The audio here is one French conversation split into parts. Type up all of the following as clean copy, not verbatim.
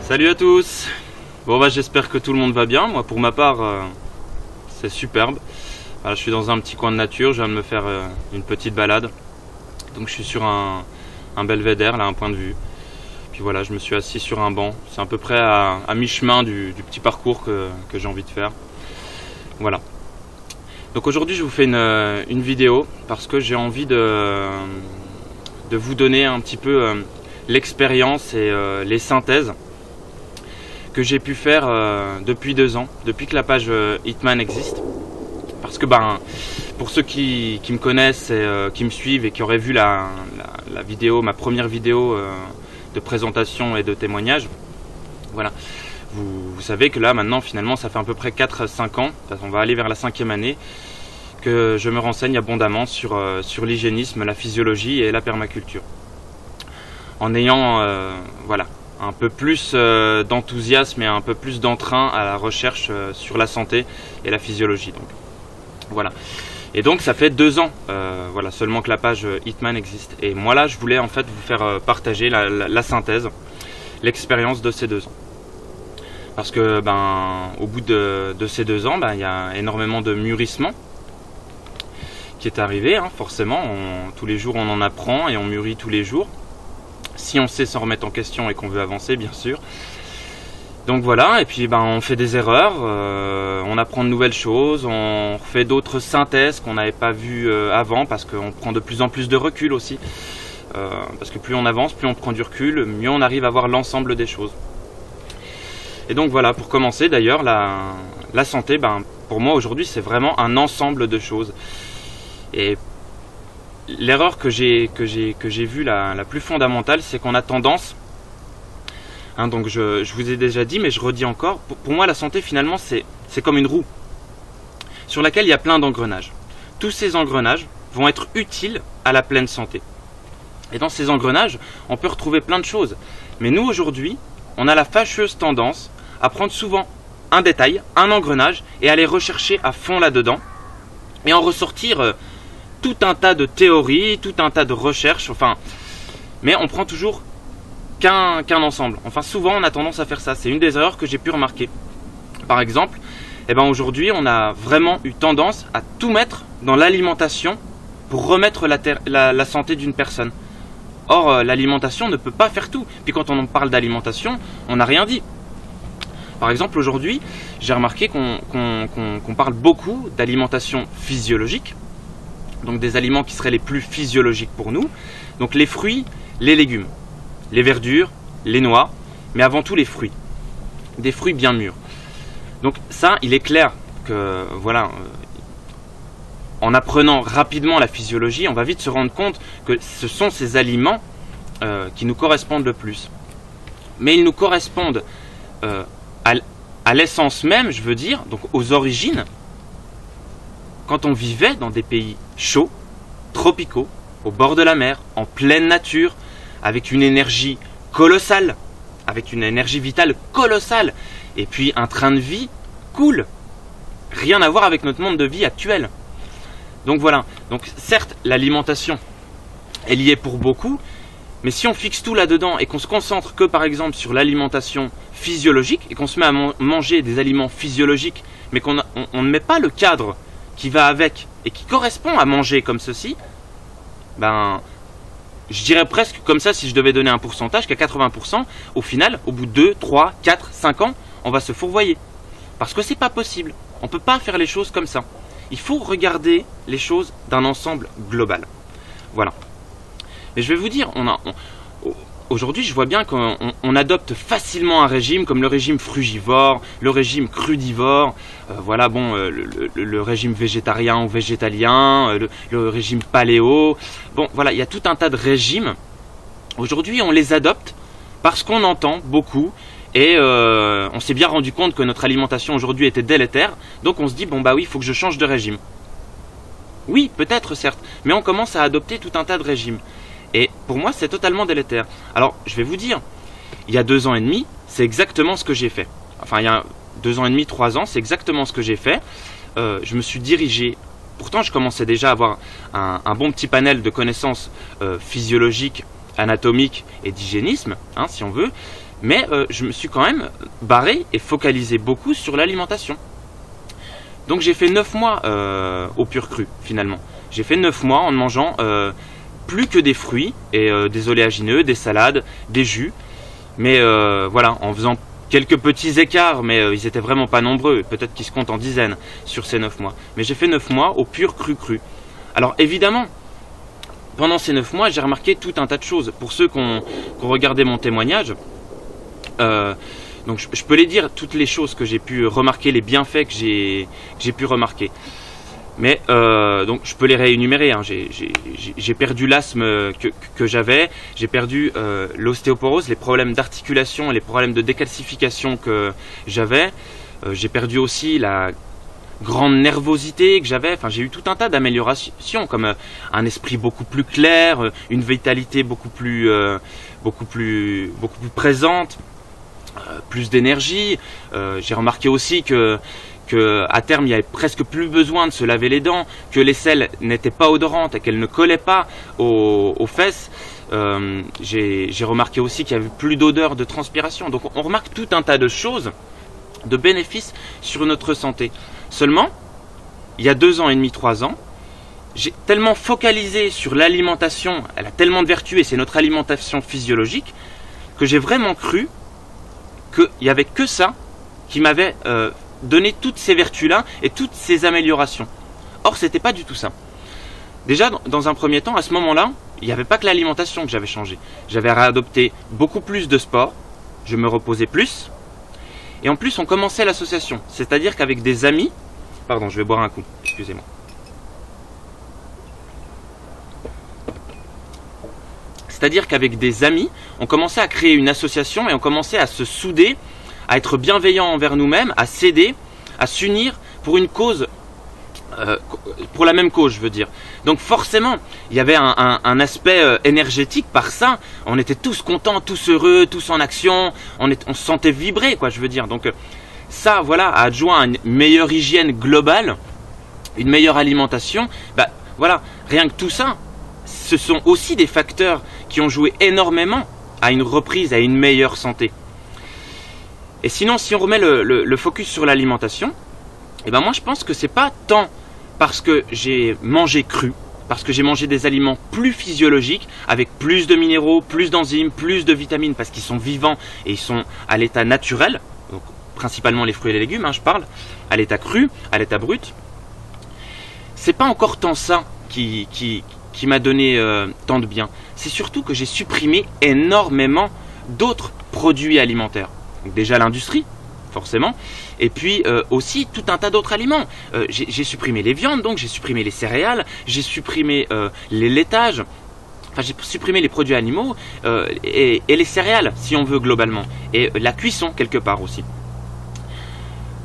Salut à tous. Bon bah j'espère que tout le monde va bien. Moi pour ma part c'est superbe. Voilà, je suis dans un petit coin de nature, je viens de me faire une petite balade. Donc je suis sur un belvédère, là, un point de vue. Puis voilà, je me suis assis sur un banc. C'est à peu près à mi-chemin du petit parcours que j'ai envie de faire. Voilà. Donc aujourd'hui je vous fais une vidéo parce que j'ai envie de vous donner un petit peu l'expérience et les synthèses que j'ai pu faire depuis 2 ans, depuis que la page Hitman existe. Parce que pour ceux qui me connaissent et qui me suivent et qui auraient vu la vidéo, ma première vidéo de présentation et de témoignage, voilà, vous savez que là maintenant finalement ça fait à peu près 4-5 ans, on va aller vers la 5e année, que je me renseigne abondamment sur l'hygiénisme, la physiologie et la permaculture. En ayant voilà, un peu plus d'enthousiasme et un peu plus d'entrain à la recherche sur la santé et la physiologie. Donc, voilà. Et donc ça fait 2 ans voilà, seulement que la page Hitman existe. Et moi là je voulais en fait vous faire partager la synthèse, l'expérience de ces 2 ans. Parce que au bout de ces 2 ans, il y a énormément de mûrissement qui est arrivé, hein, forcément. Tous les jours on en apprend et on mûrit tous les jours. Si on sait s'en remettre en question et qu'on veut avancer, bien sûr. Donc voilà, et puis on fait des erreurs, on apprend de nouvelles choses, on refait d'autres synthèses qu'on n'avait pas vues avant, parce qu'on prend de plus en plus de recul aussi. Parce que plus on avance, plus on prend du recul, mieux on arrive à voir l'ensemble des choses. Et donc voilà, pour commencer d'ailleurs, la santé, pour moi aujourd'hui c'est vraiment un ensemble de choses. Et l'erreur que j'ai vue la plus fondamentale, c'est qu'on a tendance, hein, donc je vous ai déjà dit, mais je redis encore, pour moi la santé finalement c'est comme une roue sur laquelle il y a plein d'engrenages. Tous ces engrenages vont être utiles à la pleine santé. Et dans ces engrenages, on peut retrouver plein de choses. Mais nous aujourd'hui, on a la fâcheuse tendance à prendre souvent un détail, un engrenage, et aller rechercher à fond là-dedans, et en ressortir tout un tas de théories, tout un tas de recherches, mais on prend toujours qu'un ensemble. Souvent on a tendance à faire ça, c'est une des erreurs que j'ai pu remarquer. Par exemple, aujourd'hui on a vraiment eu tendance à tout mettre dans l'alimentation pour remettre la santé d'une personne. Or l'alimentation ne peut pas faire tout, puis quand on parle d'alimentation, on n'a rien dit. Par exemple aujourd'hui, j'ai remarqué qu'on parle beaucoup d'alimentation physiologique, donc des aliments qui seraient les plus physiologiques pour nous, donc les fruits, les légumes, les verdures, les noix, mais avant tout les fruits, des fruits bien mûrs. Donc ça, il est clair que voilà, en apprenant rapidement la physiologie, on va vite se rendre compte que ce sont ces aliments qui nous correspondent le plus. Mais ils nous correspondent à l'essence même, je veux dire, donc aux origines, quand on vivait dans des pays chauds, tropicaux, au bord de la mer, en pleine nature, avec une énergie colossale, avec une énergie vitale colossale, et puis un train de vie cool. Rien à voir avec notre monde de vie actuel. Donc voilà, donc certes l'alimentation elle y est pour beaucoup, mais si on fixe tout là-dedans et qu'on se concentre que par exemple sur l'alimentation physiologique et qu'on se met à manger des aliments physiologiques, mais qu'on ne met pas le cadre qui va avec et qui correspond à manger comme ceci, je dirais presque comme ça, si je devais donner un pourcentage, qu'à 80%, au final, au bout de 2, 3, 4, 5 ans, on va se fourvoyer. Parce que c'est pas possible. On ne peut pas faire les choses comme ça. Il faut regarder les choses d'un ensemble global. Voilà. Mais je vais vous dire, aujourd'hui, je vois bien qu'on adopte facilement un régime comme le régime frugivore, le régime crudivore, le régime végétarien ou végétalien, le régime paléo. Bon, voilà, il y a tout un tas de régimes. Aujourd'hui, on les adopte parce qu'on entend beaucoup et on s'est bien rendu compte que notre alimentation aujourd'hui était délétère. Donc on se dit, oui, il faut que je change de régime. Oui, peut-être, certes, mais on commence à adopter tout un tas de régimes. Et pour moi, c'est totalement délétère. Alors, je vais vous dire, il y a 2 ans et demi, c'est exactement ce que j'ai fait. Il y a 2 ans et demi, 3 ans, c'est exactement ce que j'ai fait. Je me suis dirigé, pourtant je commençais déjà à avoir un bon petit panel de connaissances physiologiques, anatomiques et d'hygiénisme, si on veut. Mais je me suis quand même barré et focalisé beaucoup sur l'alimentation. Donc j'ai fait 9 mois au pur cru finalement. J'ai fait 9 mois en ne mangeant plus que des fruits et des oléagineux, des salades, des jus. Mais voilà, en faisant quelques petits écarts, mais ils étaient vraiment pas nombreux. Peut-être qu'ils se comptent en dizaines sur ces 9 mois. Mais j'ai fait 9 mois au pur cru. Alors évidemment, pendant ces 9 mois, j'ai remarqué tout un tas de choses. Pour ceux qui ont regardé mon témoignage, donc je peux les dire, toutes les choses que j'ai pu remarquer, les bienfaits que j'ai pu remarquer. Mais donc je peux les réénumérer, hein. J'ai perdu l'asthme que j'avais, j'ai perdu l'ostéoporose, les problèmes d'articulation, les problèmes de décalcification que j'avais, j'ai perdu aussi la grande nervosité que j'avais. Enfin, j'ai eu tout un tas d'améliorations, comme un esprit beaucoup plus clair, une vitalité beaucoup plus présente, plus d'énergie. J'ai remarqué aussi que à terme il n'y avait presque plus besoin de se laver les dents, que les selles n'étaient pas odorantes et qu'elles ne collaient pas aux fesses. J'ai remarqué aussi qu'il n'y avait plus d'odeur de transpiration. Donc on remarque tout un tas de choses, de bénéfices sur notre santé. Seulement, il y a 2 ans et demi, 3 ans, j'ai tellement focalisé sur l'alimentation, elle a tellement de vertus et c'est notre alimentation physiologique, que j'ai vraiment cru qu'il n'y avait que ça qui m'avait donné toutes ces vertus-là et toutes ces améliorations. Or, c'était pas du tout ça. Déjà, dans un premier temps, à ce moment-là, il n'y avait pas que l'alimentation que j'avais changé. J'avais réadopté beaucoup plus de sport, je me reposais plus, et en plus, on commençait l'association. C'est-à-dire qu'avec des amis... Pardon, je vais boire un coup, excusez-moi. C'est-à-dire qu'avec des amis, on commençait à créer une association et on commençait à se souder, à être bienveillants envers nous-mêmes, à s'aider, à s'unir pour une cause, pour la même cause, je veux dire. Donc forcément, il y avait un aspect énergétique par ça. On était tous contents, tous heureux, tous en action. On se sentait vibrer, quoi, je veux dire. Donc ça, voilà, adjoint à une meilleure hygiène globale, une meilleure alimentation. Bah voilà, rien que tout ça, ce sont aussi des facteurs qui ont joué énormément à une reprise, à une meilleure santé. Et sinon, si on remet le focus sur l'alimentation, eh ben moi je pense que c'est pas tant parce que j'ai mangé cru, parce que j'ai mangé des aliments plus physiologiques, avec plus de minéraux, plus d'enzymes, plus de vitamines, parce qu'ils sont vivants et ils sont à l'état naturel, donc principalement les fruits et les légumes, hein, je parle, à l'état cru, à l'état brut. C'est pas encore tant ça qui m'a donné tant de bien. C'est surtout que j'ai supprimé énormément d'autres produits alimentaires. Donc déjà l'industrie, forcément, et puis aussi tout un tas d'autres aliments. J'ai supprimé les viandes, donc j'ai supprimé les céréales, j'ai supprimé les laitages, enfin j'ai supprimé les produits animaux et les céréales, si on veut globalement, et la cuisson quelque part aussi.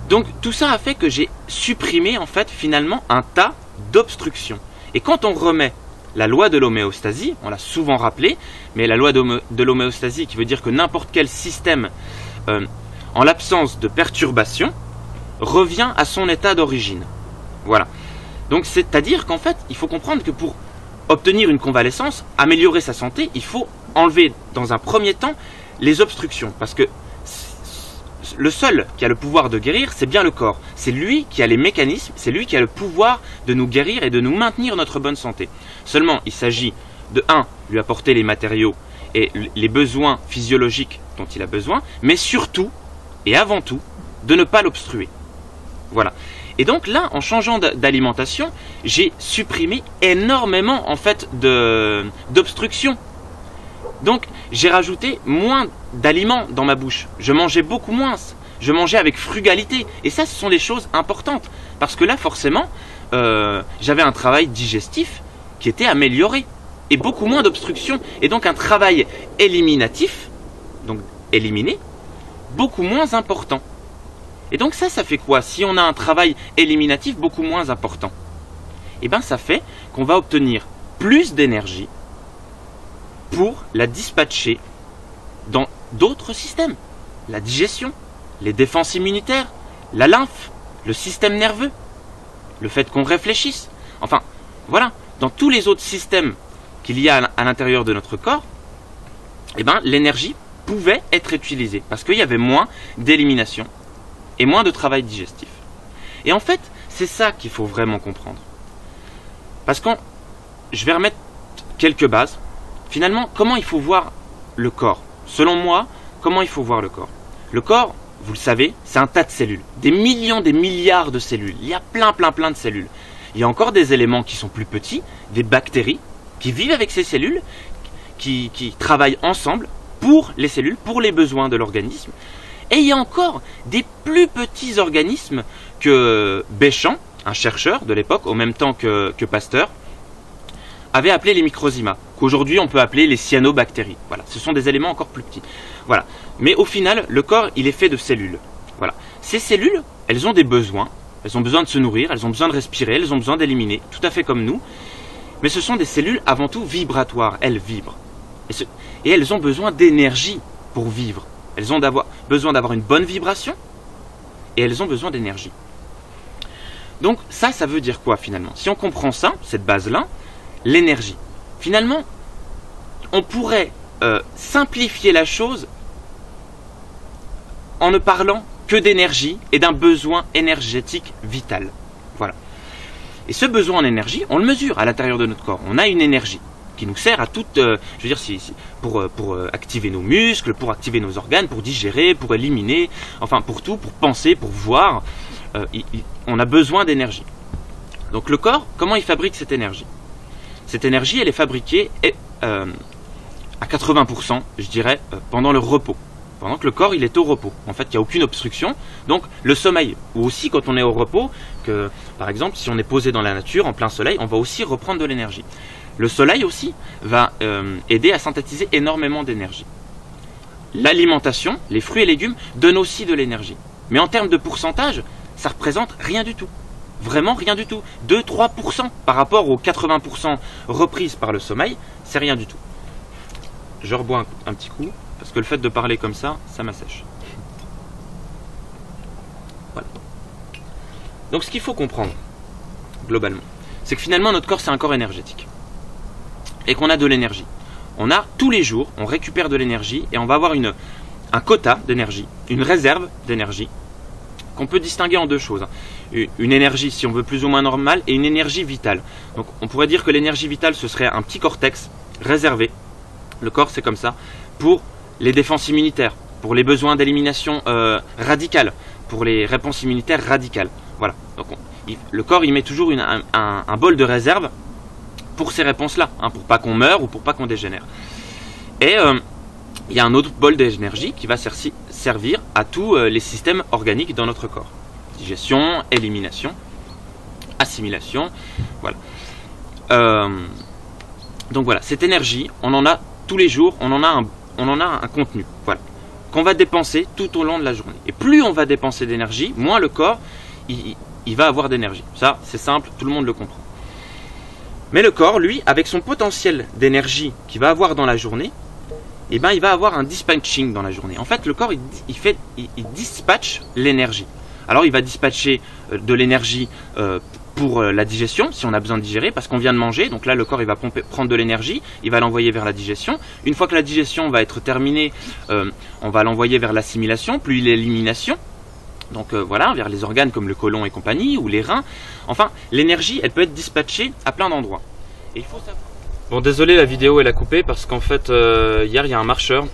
Donc tout ça a fait que j'ai supprimé en fait finalement un tas d'obstructions. Et quand on remet la loi de l'homéostasie, on l'a souvent rappelé, mais la loi de l'homéostasie qui veut dire que n'importe quel système en l'absence de perturbation, revient à son état d'origine. Voilà. Donc c'est-à-dire qu'en fait, il faut comprendre que pour obtenir une convalescence, améliorer sa santé, il faut enlever dans un premier temps les obstructions. Parce que le seul qui a le pouvoir de guérir, c'est bien le corps. C'est lui qui a les mécanismes, c'est lui qui a le pouvoir de nous guérir et de nous maintenir notre bonne santé. Seulement, il s'agit de 1, lui apporter les matériaux et les besoins physiologiques dont il a besoin, mais surtout, et avant tout, de ne pas l'obstruer. Voilà. Et donc là, en changeant d'alimentation, j'ai supprimé énormément en fait d'obstructions. Donc j'ai rajouté moins d'aliments dans ma bouche. Je mangeais beaucoup moins. Je mangeais avec frugalité. Et ça, ce sont des choses importantes. Parce que là, forcément, j'avais un travail digestif qui était amélioré. Et beaucoup moins d'obstructions. Et donc un travail éliminatif, donc éliminé, beaucoup moins important. Et donc ça fait quoi? Si on a un travail éliminatif beaucoup moins important, eh bien ça fait qu'on va obtenir plus d'énergie pour la dispatcher dans d'autres systèmes. La digestion, les défenses immunitaires, la lymphe, le système nerveux, le fait qu'on réfléchisse. Enfin, voilà, dans tous les autres systèmes qu'il y a à l'intérieur de notre corps, eh ben, l'énergie pouvaient être utilisées parce qu'il y avait moins d'élimination et moins de travail digestif. Et en fait, c'est ça qu'il faut vraiment comprendre. Parce que je vais remettre quelques bases. Finalement, comment il faut voir le corps? Selon moi, comment il faut voir le corps? Le corps, vous le savez, c'est un tas de cellules. Des millions, des milliards de cellules. Il y a plein de cellules. Il y a encore des éléments qui sont plus petits, des bactéries, qui vivent avec ces cellules, qui travaillent ensemble pour les cellules, pour les besoins de l'organisme. Et il y a encore des plus petits organismes que Béchamp, un chercheur de l'époque, au même temps que Pasteur, avait appelé les microzymas, qu'aujourd'hui on peut appeler les cyanobactéries. Voilà, ce sont des éléments encore plus petits. Voilà. Mais au final, le corps, il est fait de cellules. Voilà. Ces cellules, elles ont des besoins. Elles ont besoin de se nourrir, elles ont besoin de respirer, elles ont besoin d'éliminer, tout à fait comme nous. Mais ce sont des cellules avant tout vibratoires. Elles vibrent. Et elles ont besoin d'énergie pour vivre. Elles ont besoin d'avoir une bonne vibration et elles ont besoin d'énergie. Donc ça veut dire quoi finalement? Si on comprend ça, cette base-là, l'énergie. Finalement, on pourrait simplifier la chose en ne parlant que d'énergie et d'un besoin énergétique vital. Voilà. Et ce besoin en énergie, on le mesure à l'intérieur de notre corps. On a une énergie qui nous sert à toute, je veux dire, pour activer nos muscles, pour activer nos organes, pour digérer, pour éliminer, enfin pour tout, pour penser, pour voir. On a besoin d'énergie. Donc le corps, comment il fabrique cette énergie? Cette énergie, elle est fabriquée à 80%, je dirais, pendant le repos. Pendant que le corps, il est au repos. En fait, il n'y a aucune obstruction. Donc, le sommeil, ou aussi quand on est au repos, que par exemple, si on est posé dans la nature, en plein soleil, on va aussi reprendre de l'énergie. Le soleil aussi va aider à synthétiser énormément d'énergie. L'alimentation, les fruits et légumes, donnent aussi de l'énergie. Mais en termes de pourcentage, ça représente rien du tout. Vraiment rien du tout. 2-3% par rapport aux 80% reprises par le sommeil, c'est rien du tout. Je rebois un petit coup, parce que le fait de parler comme ça m'assèche. Voilà. Donc ce qu'il faut comprendre, globalement, c'est que finalement notre corps c'est un corps énergétique. Et qu'on a de l'énergie. On a tous les jours, on récupère de l'énergie et on va avoir un quota d'énergie, une réserve d'énergie, qu'on peut distinguer en deux choses. Une énergie, si on veut, plus ou moins normale, et une énergie vitale. Donc on pourrait dire que l'énergie vitale, ce serait un petit cortex réservé. Le corps, c'est comme ça, pour les défenses immunitaires, pour les besoins d'élimination radicale, pour les réponses immunitaires radicales. Voilà. Donc le corps, il met toujours un bol de réserve pour ces réponses-là, hein, pour pas qu'on meure ou pour pas qu'on dégénère. Et il y a un autre bol d'énergie qui va servir à tous les systèmes organiques dans notre corps. Digestion, élimination, assimilation, voilà. Donc voilà, cette énergie, on en a tous les jours, on en a un contenu, voilà, qu'on va dépenser tout au long de la journée. Et plus on va dépenser d'énergie, moins le corps, il va avoir d'énergie. Ça, c'est simple, tout le monde le comprend. Mais le corps, lui, avec son potentiel d'énergie qu'il va avoir dans la journée, eh ben, il va avoir un dispatching dans la journée. En fait, le corps, il dispatche l'énergie. Alors, il va dispatcher de l'énergie pour la digestion, si on a besoin de digérer, parce qu'on vient de manger. Donc là, le corps, il va prendre de l'énergie, il va l'envoyer vers la digestion. Une fois que la digestion va être terminée, on va l'envoyer vers l'assimilation, puis l'élimination. Donc voilà, vers les organes comme le côlon et compagnie, ou les reins. Enfin, l'énergie, elle peut être dispatchée à plein d'endroits. Et il faut savoir. Bon, désolé, la vidéo elle a coupé parce qu'en fait, hier, il y a un marcheur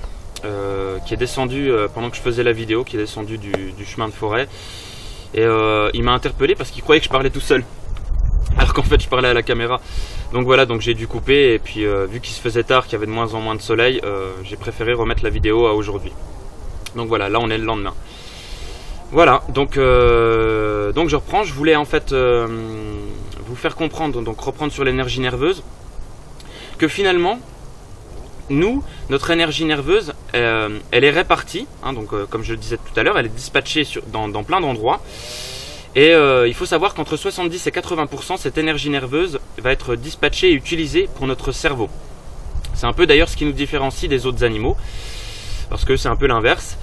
qui est descendu, pendant que je faisais la vidéo, qui est descendu du chemin de forêt. Et il m'a interpellé parce qu'il croyait que je parlais tout seul. Alors qu'en fait, je parlais à la caméra. Donc voilà, donc j'ai dû couper. Et puis, vu qu'il se faisait tard, qu'il y avait de moins en moins de soleil, j'ai préféré remettre la vidéo à aujourd'hui. Donc voilà, là on est le lendemain. Voilà, donc je reprends. Je voulais en fait vous faire comprendre, donc reprendre sur l'énergie nerveuse, que finalement, nous, notre énergie nerveuse, elle est répartie, hein, donc comme je le disais tout à l'heure, elle est dispatchée dans plein d'endroits. Et il faut savoir qu'entre 70 et 80%, cette énergie nerveuse va être dispatchée et utilisée pour notre cerveau. C'est un peu d'ailleurs ce qui nous différencie des autres animaux, parce que c'est un peu l'inverse.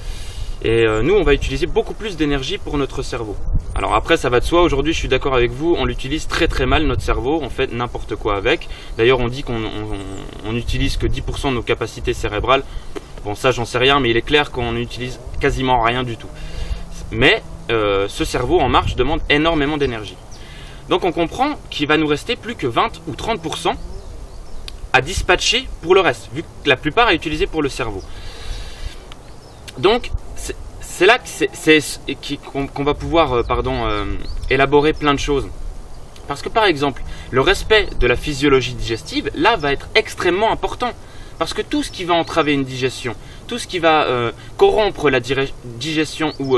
Et nous, on va utiliser beaucoup plus d'énergie pour notre cerveau. Alors après, ça va de soi. Aujourd'hui, je suis d'accord avec vous, on l'utilise très très mal, notre cerveau. On fait n'importe quoi avec. D'ailleurs, on dit qu'on n'utilise que 10% de nos capacités cérébrales. Bon, ça j'en sais rien, mais il est clair qu'on n'utilise quasiment rien du tout. Mais ce cerveau en marche demande énormément d'énergie. Donc on comprend qu'il va nous rester plus que 20 ou 30% à dispatcher pour le reste, vu que la plupart est utilisé pour le cerveau. Donc c'est là qu'on va pouvoir élaborer plein de choses. Parce que par exemple, le respect de la physiologie digestive, là, va être extrêmement important. Parce que tout ce qui va entraver une digestion, tout ce qui va corrompre la digestion ou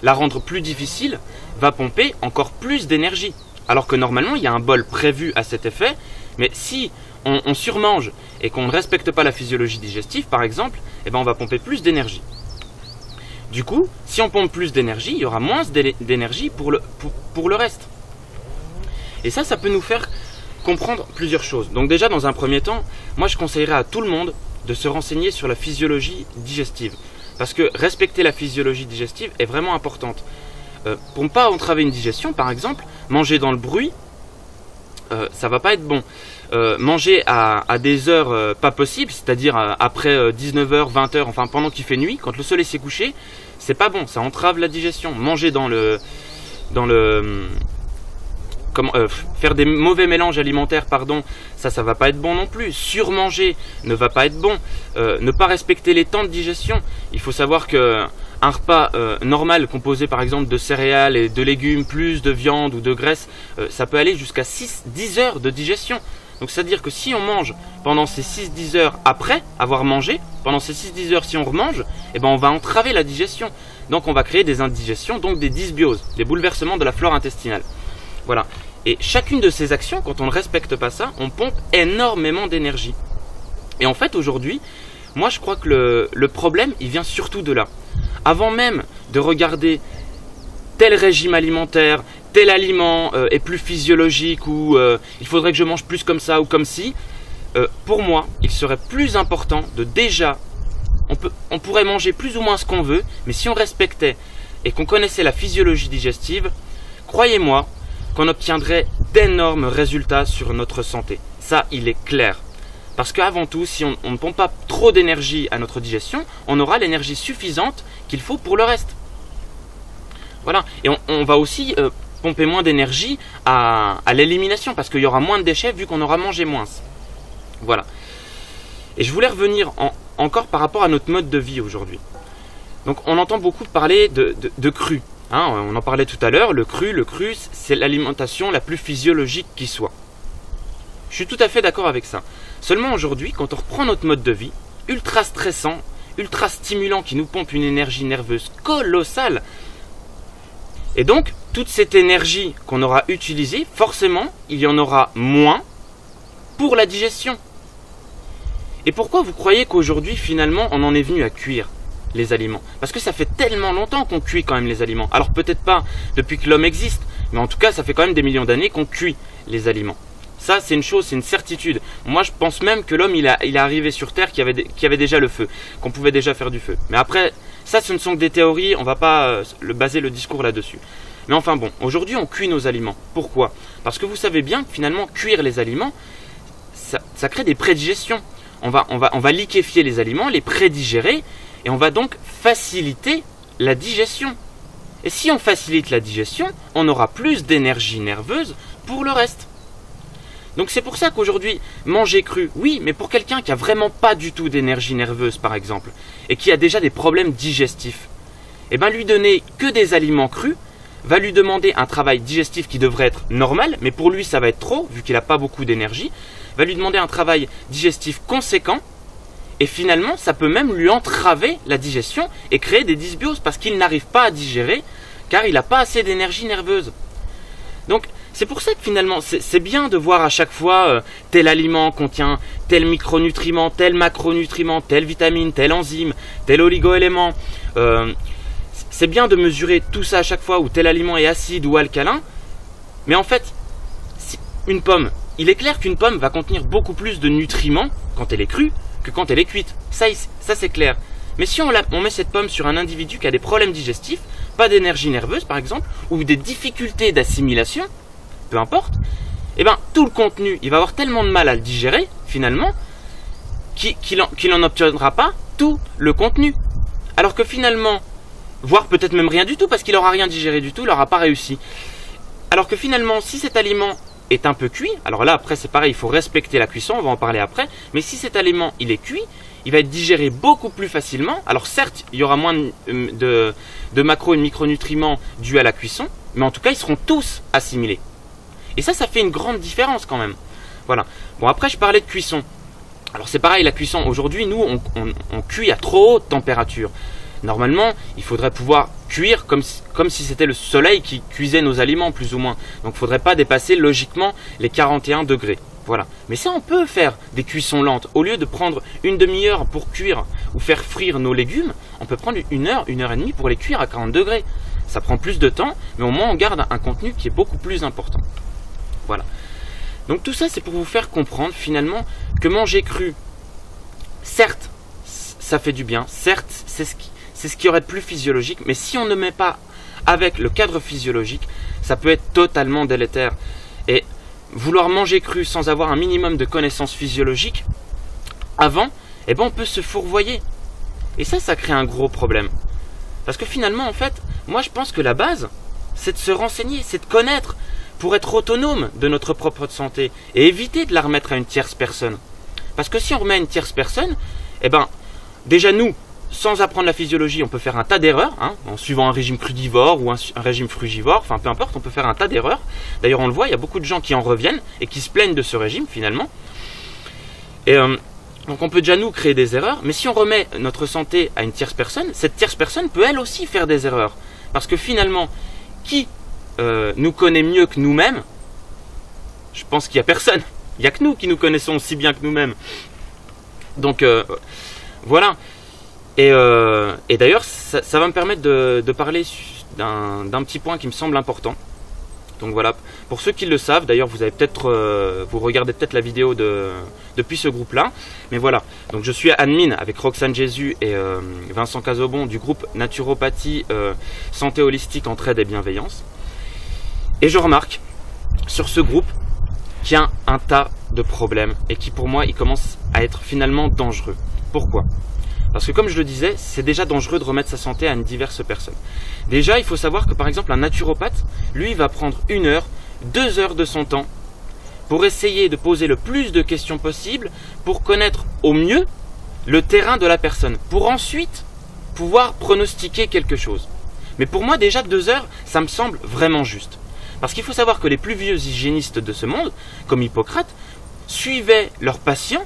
la rendre plus difficile, va pomper encore plus d'énergie. Alors que normalement, il y a un bol prévu à cet effet, mais si on surmange et qu'on ne respecte pas la physiologie digestive, par exemple, eh ben on va pomper plus d'énergie. Du coup, si on pompe plus d'énergie, il y aura moins d'énergie pour le reste. Et ça peut nous faire comprendre plusieurs choses. Donc déjà, dans un premier temps, moi je conseillerais à tout le monde de se renseigner sur la physiologie digestive. Parce que respecter la physiologie digestive est vraiment importante. Pour ne pas entraver une digestion, par exemple, manger dans le bruit, ça va pas être bon. Manger à des heures pas possibles, c'est-à-dire après 19h, 20h, enfin pendant qu'il fait nuit, quand le soleil s'est couché, c'est pas bon, ça entrave la digestion. Manger faire des mauvais mélanges alimentaires, ça va pas être bon non plus. Surmanger ne va pas être bon. Ne pas respecter les temps de digestion. Il faut savoir que un repas normal composé par exemple de céréales et de légumes plus de viande ou de graisse, ça peut aller jusqu'à 6-10 heures de digestion. Donc c'est à dire que si on mange pendant ces 6-10 heures après avoir mangé, pendant ces 6-10 heures si on remange, eh ben on va entraver la digestion. Donc on va créer des indigestions, donc des dysbioses, des bouleversements de la flore intestinale. Voilà. Et chacune de ces actions, quand on ne respecte pas ça, on pompe énormément d'énergie. Et en fait aujourd'hui, moi je crois que le problème il vient surtout de là. Avant même de regarder tel régime alimentaire, tel aliment est plus physiologique ou il faudrait que je mange plus comme ça ou comme ci, pour moi il serait plus important de déjà, on pourrait manger plus ou moins ce qu'on veut, mais si on respectait et qu'on connaissait la physiologie digestive, croyez-moi qu'on obtiendrait d'énormes résultats sur notre santé. Ça, il est clair. Parce qu'avant tout, si on ne pompe pas trop d'énergie à notre digestion, on aura l'énergie suffisante qu'il faut pour le reste. Voilà. Et on va aussi pomper moins d'énergie à l'élimination, parce qu'il y aura moins de déchets vu qu'on aura mangé moins. Voilà. Et je voulais revenir encore par rapport à notre mode de vie aujourd'hui. Donc on entend beaucoup parler de cru. On en parlait tout à l'heure, le cru, c'est l'alimentation la plus physiologique qui soit. Je suis tout à fait d'accord avec ça. Seulement aujourd'hui, quand on reprend notre mode de vie, ultra stressant, ultra stimulant, qui nous pompe une énergie nerveuse colossale, et donc toute cette énergie qu'on aura utilisée, forcément, il y en aura moins pour la digestion. Et pourquoi vous croyez qu'aujourd'hui, finalement, on en est venu à cuire les aliments? Parce que ça fait tellement longtemps qu'on cuit quand même les aliments. Alors peut-être pas depuis que l'homme existe, mais en tout cas ça fait quand même des millions d'années qu'on cuit les aliments. Ça c'est une chose, c'est une certitude. Moi je pense même que l'homme il est arrivé sur Terre qui avait déjà le feu, qu'on pouvait déjà faire du feu. Mais après, ça ce ne sont que des théories, on va pas baser le discours là-dessus. Mais enfin bon, aujourd'hui on cuit nos aliments. Pourquoi? Parce que vous savez bien que finalement cuire les aliments, ça crée des prédigestions. On va liquéfier les aliments, les prédigérer, et on va donc faciliter la digestion. Et si on facilite la digestion, on aura plus d'énergie nerveuse pour le reste. Donc c'est pour ça qu'aujourd'hui, manger cru, oui, mais pour quelqu'un qui a vraiment pas du tout d'énergie nerveuse par exemple, et qui a déjà des problèmes digestifs, eh ben lui donner que des aliments crus va lui demander un travail digestif qui devrait être normal, mais pour lui ça va être trop, vu qu'il n'a pas beaucoup d'énergie, va lui demander un travail digestif conséquent, et finalement ça peut même lui entraver la digestion et créer des dysbioses parce qu'il n'arrive pas à digérer car il n'a pas assez d'énergie nerveuse. Donc c'est pour ça que finalement c'est bien de voir à chaque fois tel aliment contient tel micronutriment, tel macronutriment, telle vitamine, tel enzyme, tel oligo-élément. C'est bien de mesurer tout ça à chaque fois où tel aliment est acide ou alcalin. Mais en fait, une pomme, il est clair qu'une pomme va contenir beaucoup plus de nutriments quand elle est crue que quand elle est cuite. Ça c'est clair. Mais si on met cette pomme sur un individu qui a des problèmes digestifs, pas d'énergie nerveuse par exemple, ou des difficultés d'assimilation, peu importe, eh ben tout le contenu, il va avoir tellement de mal à le digérer finalement qu'il n'en obtiendra pas tout le contenu. Alors que finalement, voire peut-être même rien du tout, parce qu'il n'aura rien digéré du tout, il n'aura pas réussi. Alors que finalement, si cet aliment est un peu cuit, alors là après c'est pareil, il faut respecter la cuisson, on va en parler après, mais si cet aliment il est cuit, il va être digéré beaucoup plus facilement. Alors certes, il y aura moins de macros et de micronutriments dus à la cuisson, mais en tout cas ils seront tous assimilés. Et ça fait une grande différence quand même. Voilà. Bon, après je parlais de cuisson. Alors c'est pareil, la cuisson, aujourd'hui nous on cuit à trop haute température. Normalement, il faudrait pouvoir cuire comme si c'était le soleil qui cuisait nos aliments plus ou moins. Donc il ne faudrait pas dépasser logiquement les 41 degrés. Voilà. Mais ça, on peut faire des cuissons lentes. Au lieu de prendre une demi-heure pour cuire ou faire frire nos légumes, on peut prendre une heure et demie pour les cuire à 40 degrés. Ça prend plus de temps, mais au moins on garde un contenu qui est beaucoup plus important. Voilà. Donc tout ça, c'est pour vous faire comprendre finalement que manger cru, certes, ça fait du bien, certes, c'est ce qui aurait de plus physiologique, mais si on ne met pas avec le cadre physiologique, ça peut être totalement délétère. Et vouloir manger cru sans avoir un minimum de connaissances physiologiques avant, eh ben on peut se fourvoyer. Et ça crée un gros problème. Parce que finalement, en fait, moi je pense que la base, c'est de se renseigner, c'est de connaître pour être autonome de notre propre santé et éviter de la remettre à une tierce personne. Parce que si on remet à une tierce personne, eh ben, déjà nous, sans apprendre la physiologie, on peut faire un tas d'erreurs, hein, en suivant un régime crudivore ou un régime frugivore, enfin peu importe, on peut faire un tas d'erreurs. D'ailleurs on le voit, il y a beaucoup de gens qui en reviennent et qui se plaignent de ce régime finalement. Et donc on peut déjà nous créer des erreurs, mais si on remet notre santé à une tierce personne, cette tierce personne peut elle aussi faire des erreurs. Parce que finalement, qui nous connaît mieux que nous-mêmes? Je pense qu'il n'y a personne. Il n'y a que nous qui nous connaissons aussi bien que nous-mêmes. Donc voilà. Et d'ailleurs, ça va me permettre de parler d'un petit point qui me semble important. Donc voilà, pour ceux qui le savent, d'ailleurs vous avez peut-être, vous regardez peut-être la vidéo depuis ce groupe-là. Mais voilà, donc je suis admin avec Roxane Jésus et Vincent Casobon du groupe Naturopathie, Santé Holistique, Entraide et Bienveillance. Et je remarque sur ce groupe qu'il y a un tas de problèmes et qui pour moi, il commence à être finalement dangereux. Pourquoi ? Parce que comme je le disais, c'est déjà dangereux de remettre sa santé à une diverse personne. Déjà, il faut savoir que par exemple un naturopathe, lui, il va prendre 1 heure, 2 heures de son temps pour essayer de poser le plus de questions possible, pour connaître au mieux le terrain de la personne, pour ensuite pouvoir pronostiquer quelque chose. Mais pour moi, déjà 2 heures, ça me semble vraiment juste. Parce qu'il faut savoir que les plus vieux hygiénistes de ce monde, comme Hippocrate, suivaient leurs patients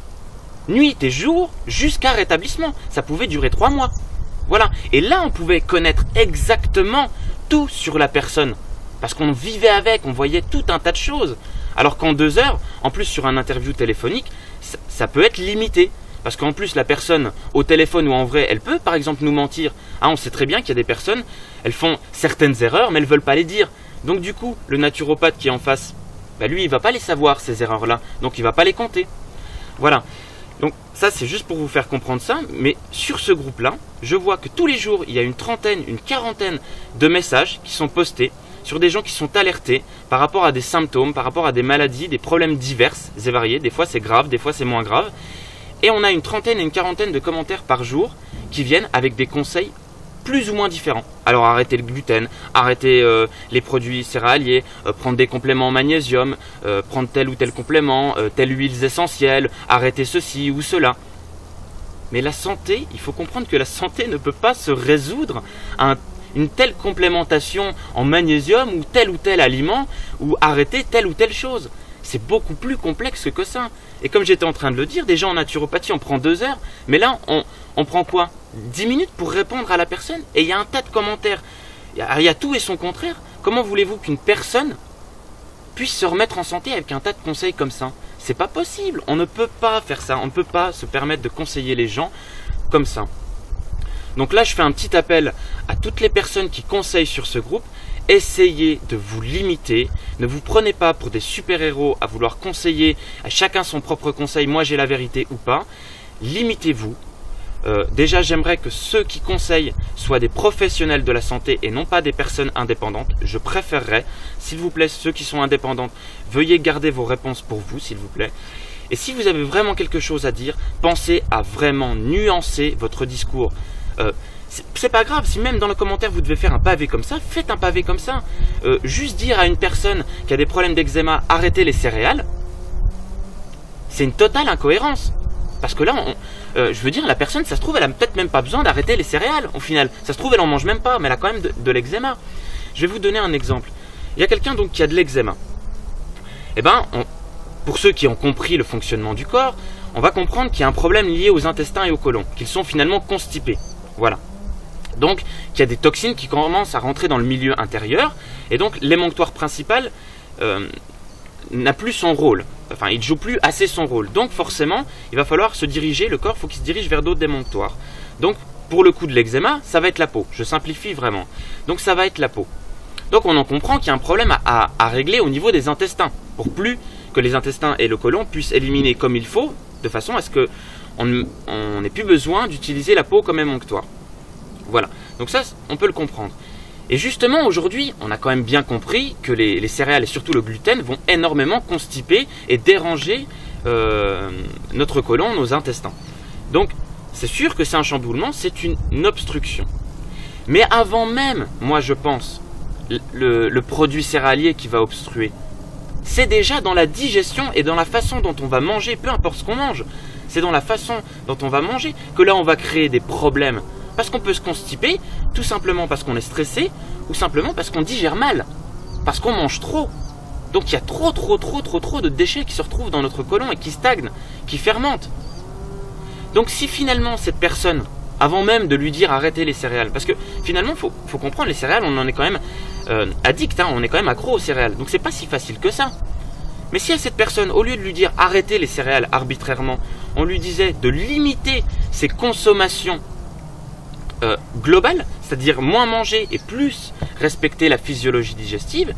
nuit et jour jusqu'à rétablissement. Ça pouvait durer 3 mois. Voilà. Et là, on pouvait connaître exactement tout sur la personne. Parce qu'on vivait avec, on voyait tout un tas de choses. Alors qu'en 2 heures, en plus sur un interview téléphonique, ça peut être limité. Parce qu'en plus, la personne, au téléphone ou en vrai, elle peut par exemple nous mentir. Ah, on sait très bien qu'il y a des personnes, elles font certaines erreurs, mais elles ne veulent pas les dire. Donc du coup, le naturopathe qui est en face, bah, lui, il ne va pas les savoir, ces erreurs-là. Donc il ne va pas les compter. Voilà. Donc ça, c'est juste pour vous faire comprendre ça. Mais sur ce groupe-là, je vois que tous les jours, il y a une trentaine, une quarantaine de messages qui sont postés sur des gens qui sont alertés par rapport à des symptômes, par rapport à des maladies, des problèmes divers et variés. Des fois, c'est grave, des fois, c'est moins grave. Et on a une trentaine et une quarantaine de commentaires par jour qui viennent avec des conseils plus ou moins différents. Alors arrêtez le gluten, arrêtez les produits céréaliers, prendre des compléments en magnésium, prendre tel ou tel complément, telles huiles essentielles, arrêtez ceci ou cela. Mais la santé, il faut comprendre que la santé ne peut pas se résoudre à une telle complémentation en magnésium ou tel aliment ou arrêter telle ou telle chose. C'est beaucoup plus complexe que ça. Et comme j'étais en train de le dire, déjà en naturopathie, on prend 2 heures. Mais là, on prend quoi? 10 minutes pour répondre à la personne. Et il y a un tas de commentaires. Il y a tout et son contraire. Comment voulez-vous qu'une personne puisse se remettre en santé avec un tas de conseils comme ça? C'est pas possible. On ne peut pas faire ça. On ne peut pas se permettre de conseiller les gens comme ça. Donc là, je fais un petit appel à toutes les personnes qui conseillent sur ce groupe. Essayez de vous limiter, ne vous prenez pas pour des super-héros à vouloir conseiller à chacun son propre conseil, moi j'ai la vérité ou pas. Limitez-vous. Déjà, j'aimerais que ceux qui conseillent soient des professionnels de la santé et non pas des personnes indépendantes. Je préférerais, s'il vous plaît, ceux qui sont indépendantes, veuillez garder vos réponses pour vous, s'il vous plaît. Et si vous avez vraiment quelque chose à dire, pensez à vraiment nuancer votre discours. C'est pas grave, si même dans le commentaire vous devez faire un pavé comme ça, faites un pavé comme ça. Juste dire à une personne qui a des problèmes d'eczéma, arrêtez les céréales, c'est une totale incohérence. Parce que là, je veux dire, la personne, ça se trouve, elle a peut-être même pas besoin d'arrêter les céréales, au final. Ça se trouve, elle en mange même pas, mais elle a quand même de l'eczéma. Je vais vous donner un exemple. Il y a quelqu'un donc qui a de l'eczéma. Eh ben, pour ceux qui ont compris le fonctionnement du corps, on va comprendre qu'il y a un problème lié aux intestins et au côlon, qu'ils sont finalement constipés. Voilà. Donc, qu'il y a des toxines qui commencent à rentrer dans le milieu intérieur, et donc l'émonctoire principal n'a plus son rôle. Enfin, il ne joue plus assez son rôle. Donc, forcément, il va falloir se diriger, le corps, il faut qu'il se dirige vers d'autres émonctoires. Donc, pour le coup de l'eczéma, ça va être la peau. Je simplifie vraiment. Donc, ça va être la peau. Donc, on en comprend qu'il y a un problème à régler au niveau des intestins, pour plus que les intestins et le côlon puissent éliminer comme il faut, de façon à ce qu'on n'ait plus besoin d'utiliser la peau comme émonctoire. Voilà, donc ça, on peut le comprendre. Et justement, aujourd'hui, on a quand même bien compris que les céréales et surtout le gluten vont énormément constiper et déranger notre côlon, nos intestins. Donc, c'est sûr que c'est un chamboulement, c'est une obstruction. Mais avant même, moi je pense, le produit céréalier qui va obstruer, c'est déjà dans la digestion et dans la façon dont on va manger, peu importe ce qu'on mange. C'est dans la façon dont on va manger que là, on va créer des problèmes. Parce qu'on peut se constiper, tout simplement parce qu'on est stressé, ou simplement parce qu'on digère mal, parce qu'on mange trop. Donc il y a trop de déchets qui se retrouvent dans notre côlon et qui stagnent, qui fermentent. Donc si finalement cette personne, avant même de lui dire arrêtez les céréales, parce que finalement faut comprendre, les céréales on en est quand même addict, on est quand même accro aux céréales, donc c'est pas si facile que ça. Mais si à cette personne, au lieu de lui dire arrêtez les céréales arbitrairement, on lui disait de limiter ses consommations globale, c'est-à-dire moins manger et plus respecter la physiologie digestive,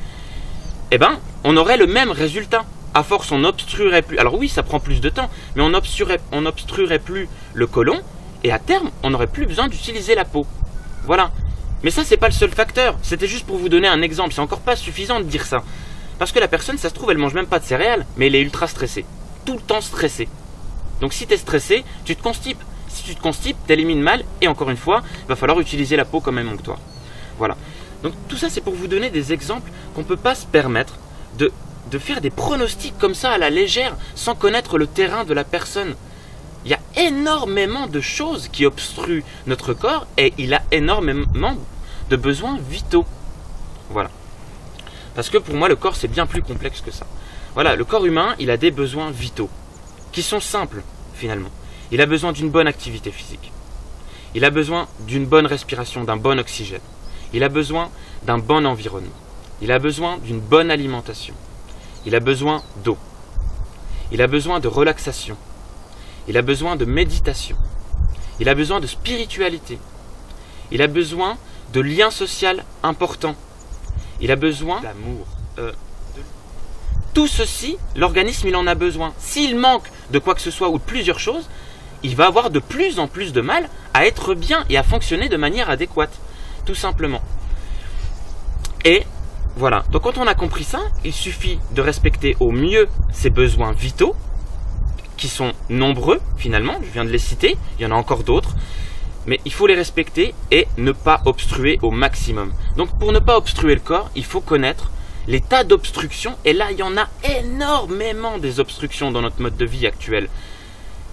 eh ben, on aurait le même résultat. À force, on obstruerait plus. Alors oui, ça prend plus de temps, mais on obstruerait plus le côlon, et à terme, on n'aurait plus besoin d'utiliser la peau. Voilà. Mais ça, c'est pas le seul facteur. C'était juste pour vous donner un exemple. C'est encore pas suffisant de dire ça. Parce que la personne, ça se trouve, elle mange même pas de céréales, mais elle est ultra stressée. Tout le temps stressée. Donc si tu es stressé, tu te constipes. Si tu te constipes, tu élimines mal, et encore une fois, il va falloir utiliser la peau comme émonctoire. Voilà. Donc tout ça, c'est pour vous donner des exemples qu'on ne peut pas se permettre de faire des pronostics comme ça à la légère, sans connaître le terrain de la personne. Il y a énormément de choses qui obstruent notre corps, et il a énormément de besoins vitaux. Voilà. Parce que pour moi, le corps, c'est bien plus complexe que ça. Voilà, le corps humain, il a des besoins vitaux, qui sont simples, finalement. Il a besoin d'une bonne activité physique. Il a besoin d'une bonne respiration, d'un bon oxygène. Il a besoin d'un bon environnement. Il a besoin d'une bonne alimentation. Il a besoin d'eau. Il a besoin de relaxation. Il a besoin de méditation. Il a besoin de spiritualité. Il a besoin de liens sociaux importants. Il a besoin d'amour. Tout ceci, l'organisme, il en a besoin. S'il manque de quoi que ce soit ou de plusieurs choses, il va avoir de plus en plus de mal à être bien et à fonctionner de manière adéquate, tout simplement. Et voilà, donc quand on a compris ça, il suffit de respecter au mieux ses besoins vitaux, qui sont nombreux finalement, je viens de les citer, il y en a encore d'autres, mais il faut les respecter et ne pas obstruer au maximum. Donc pour ne pas obstruer le corps, il faut connaître les tas d'obstructions, et là il y en a énormément des obstructions dans notre mode de vie actuel.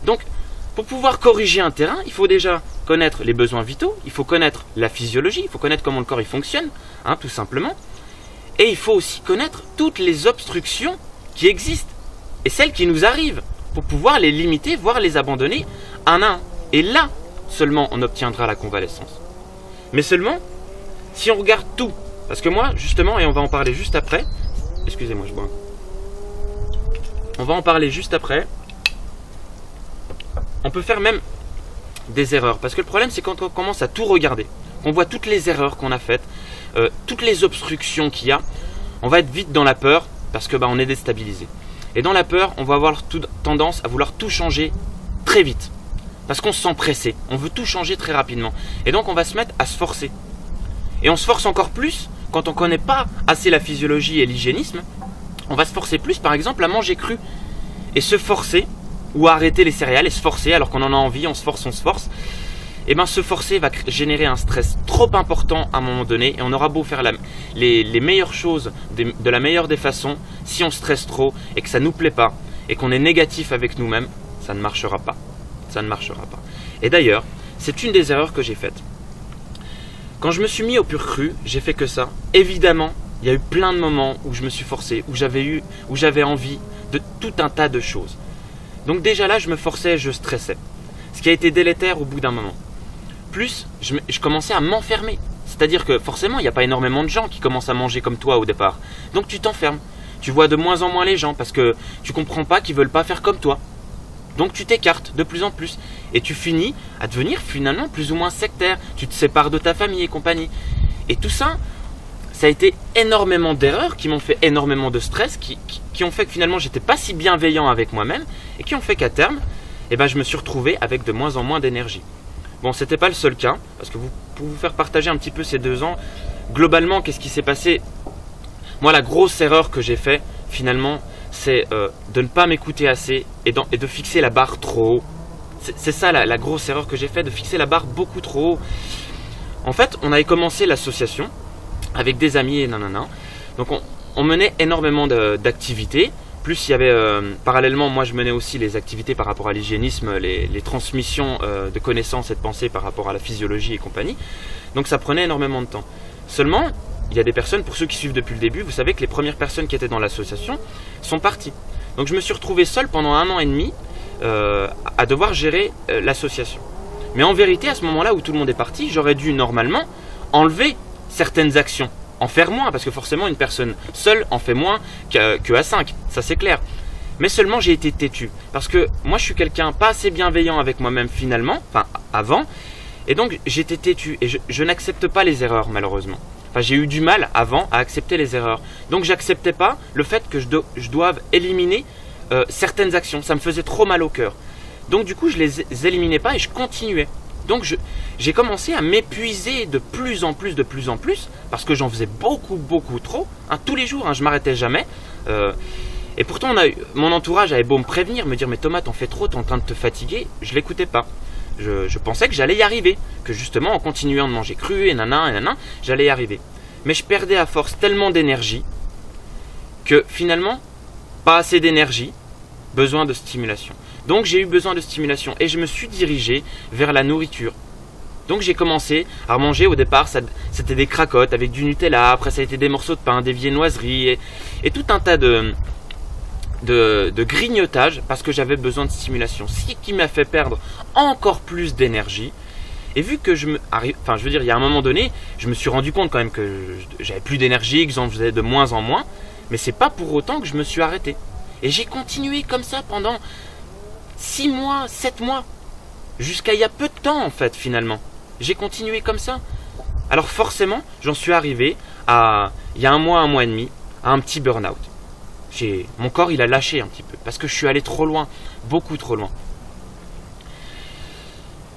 Donc pour pouvoir corriger un terrain, il faut déjà connaître les besoins vitaux, il faut connaître la physiologie, il faut connaître comment le corps il fonctionne, tout simplement. Et il faut aussi connaître toutes les obstructions qui existent et celles qui nous arrivent pour pouvoir les limiter, voire les abandonner un à un. Et là, seulement on obtiendra la convalescence. Mais seulement si on regarde tout. Parce que moi, justement, et on va en parler juste après, excusez-moi, je bois. On va en parler juste après. On peut faire même des erreurs. Parce que le problème, c'est quand on commence à tout regarder, qu'on voit toutes les erreurs qu'on a faites, toutes les obstructions qu'il y a, on va être vite dans la peur parce que on est déstabilisé. Et dans la peur, on va avoir tendance à vouloir tout changer très vite. Parce qu'on se sent pressé. On veut tout changer très rapidement. Et donc, on va se mettre à se forcer. Et on se force encore plus quand on ne connaît pas assez la physiologie et l'hygiénisme. On va se forcer plus, par exemple, à manger cru. Et se forcer, ou arrêter les céréales et se forcer alors qu'on en a envie, on se force. Et bien se forcer va générer un stress trop important à un moment donné. Et on aura beau faire les meilleures choses de la meilleure des façons, si on stresse trop et que ça ne nous plaît pas et qu'on est négatif avec nous-mêmes, ça ne marchera pas. Ça ne marchera pas. Et d'ailleurs, c'est une des erreurs que j'ai faites. Quand je me suis mis au pur cru, j'ai fait que ça. Évidemment, il y a eu plein de moments où je me suis forcé, où j'avais envie de tout un tas de choses. Donc déjà là, je me forçais, je stressais. Ce qui a été délétère au bout d'un moment. Plus, je commençais à m'enfermer. C'est-à-dire que forcément, il n'y a pas énormément de gens qui commencent à manger comme toi au départ. Donc tu t'enfermes. Tu vois de moins en moins les gens parce que tu comprends pas qu'ils veulent pas faire comme toi. Donc tu t'écartes de plus en plus. Et tu finis à devenir finalement plus ou moins sectaire. Tu te sépares de ta famille et compagnie. Et tout ça, ça a été énormément d'erreurs qui m'ont fait énormément de stress, qui ont fait que finalement j'étais pas si bienveillant avec moi-même et qui ont fait qu'à terme, je me suis retrouvé avec de moins en moins d'énergie. Bon, c'était pas le seul cas, parce que pour vous faire partager un petit peu ces 2 ans, globalement, qu'est-ce qui s'est passé? Moi, la grosse erreur que j'ai fait, finalement, c'est de ne pas m'écouter assez et de fixer la barre trop haut. C'est ça la grosse erreur que j'ai fait, de fixer la barre beaucoup trop haut. En fait, on avait commencé l'association avec des amis et nanana. Donc, on menait énormément d'activités. Plus il y avait parallèlement, moi je menais aussi les activités par rapport à l'hygiénisme, les transmissions de connaissances et de pensées par rapport à la physiologie et compagnie. Donc ça prenait énormément de temps. Seulement, il y a des personnes, pour ceux qui suivent depuis le début, vous savez que les premières personnes qui étaient dans l'association sont parties. Donc je me suis retrouvé seul pendant 1 an et demi à devoir gérer l'association. Mais en vérité, à ce moment-là où tout le monde est parti, j'aurais dû normalement enlever certaines actions. En faire moins, parce que forcément une personne seule en fait moins que à 5, ça c'est clair. Mais seulement j'ai été têtu, parce que moi je suis quelqu'un pas assez bienveillant avec moi-même finalement, enfin avant, et donc j'étais têtu, et je n'accepte pas les erreurs malheureusement. Enfin j'ai eu du mal avant à accepter les erreurs, donc j'acceptais pas le fait que je doive éliminer certaines actions, ça me faisait trop mal au cœur. Donc du coup je les éliminais pas et je continuais. Donc j'ai commencé à m'épuiser de plus en plus, parce que j'en faisais beaucoup trop, tous les jours, je m'arrêtais jamais. Et pourtant, mon entourage avait beau me prévenir, me dire « Mais Thomas, t'en fais trop, t'es en train de te fatiguer », je l'écoutais pas. Je pensais que j'allais y arriver, que justement en continuant de manger cru et nanana, j'allais y arriver. Mais je perdais à force tellement d'énergie que finalement, pas assez d'énergie, besoin de stimulation. Donc j'ai eu besoin de stimulation et je me suis dirigé vers la nourriture. Donc j'ai commencé à manger. Au départ, c'était des cracottes avec du Nutella, après ça a été des morceaux de pain, des viennoiseries et tout un tas de grignotage parce que j'avais besoin de stimulation. Ce qui m'a fait perdre encore plus d'énergie. Et vu que il y a un moment donné, je me suis rendu compte quand même que j'avais plus d'énergie, que j'en faisais de moins en moins, mais c'est pas pour autant que je me suis arrêté. Et j'ai continué comme ça pendant 6 mois, 7 mois, jusqu'à il y a peu de temps en fait finalement. J'ai continué comme ça. Alors forcément, j'en suis arrivé à, il y a 1 mois, 1 mois et demi, à un petit burn-out. Mon corps il a lâché un petit peu, parce que je suis allé trop loin, beaucoup trop loin.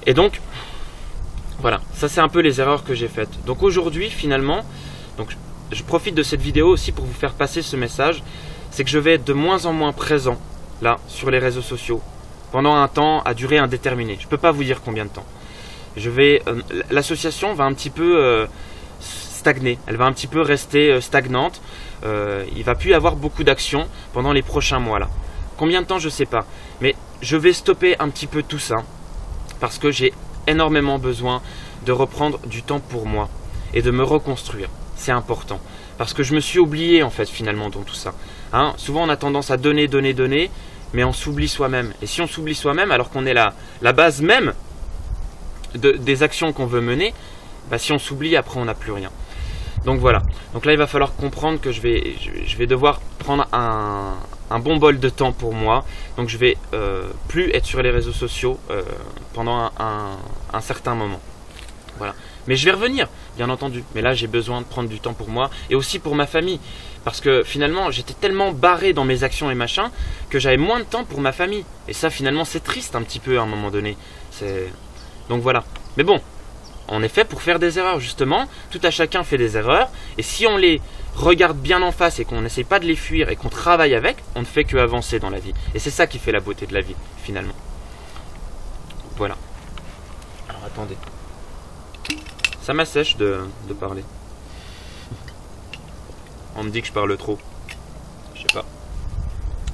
Et donc, voilà, ça c'est un peu les erreurs que j'ai faites. Donc aujourd'hui finalement, je profite de cette vidéo aussi pour vous faire passer ce message, c'est que je vais être de moins en moins présent, là, sur les réseaux sociaux, pendant un temps à durée indéterminée. Je ne peux pas vous dire combien de temps. L'association va un petit peu stagner, elle va un petit peu rester stagnante. Il ne va plus y avoir beaucoup d'actions pendant les prochains mois là. Combien de temps, je ne sais pas. Mais je vais stopper un petit peu tout ça, parce que j'ai énormément besoin de reprendre du temps pour moi et de me reconstruire. C'est important. Parce que je me suis oublié en fait finalement dans tout ça. Souvent on a tendance à donner, mais on s'oublie soi-même. Et si on s'oublie soi-même alors qu'on est la base même des actions qu'on veut mener, si on s'oublie après on n'a plus rien. Donc voilà. Donc là il va falloir comprendre que je vais devoir prendre un bon bol de temps pour moi. Donc je vais plus être sur les réseaux sociaux pendant un certain moment. Voilà. Mais je vais revenir, bien entendu. Mais là, j'ai besoin de prendre du temps pour moi et aussi pour ma famille. Parce que finalement, j'étais tellement barré dans mes actions et machin que j'avais moins de temps pour ma famille. Et ça, finalement, c'est triste un petit peu à un moment donné. Donc voilà. Mais bon, On est fait pour faire des erreurs, justement. Tout à chacun fait des erreurs. Et si on les regarde bien en face et qu'on n'essaye pas de les fuir et qu'on travaille avec, on ne fait que avancer dans la vie. Et c'est ça qui fait la beauté de la vie, finalement. Voilà. Alors, attendez. Ça m'assèche de parler. On me dit que je parle trop. Je sais pas.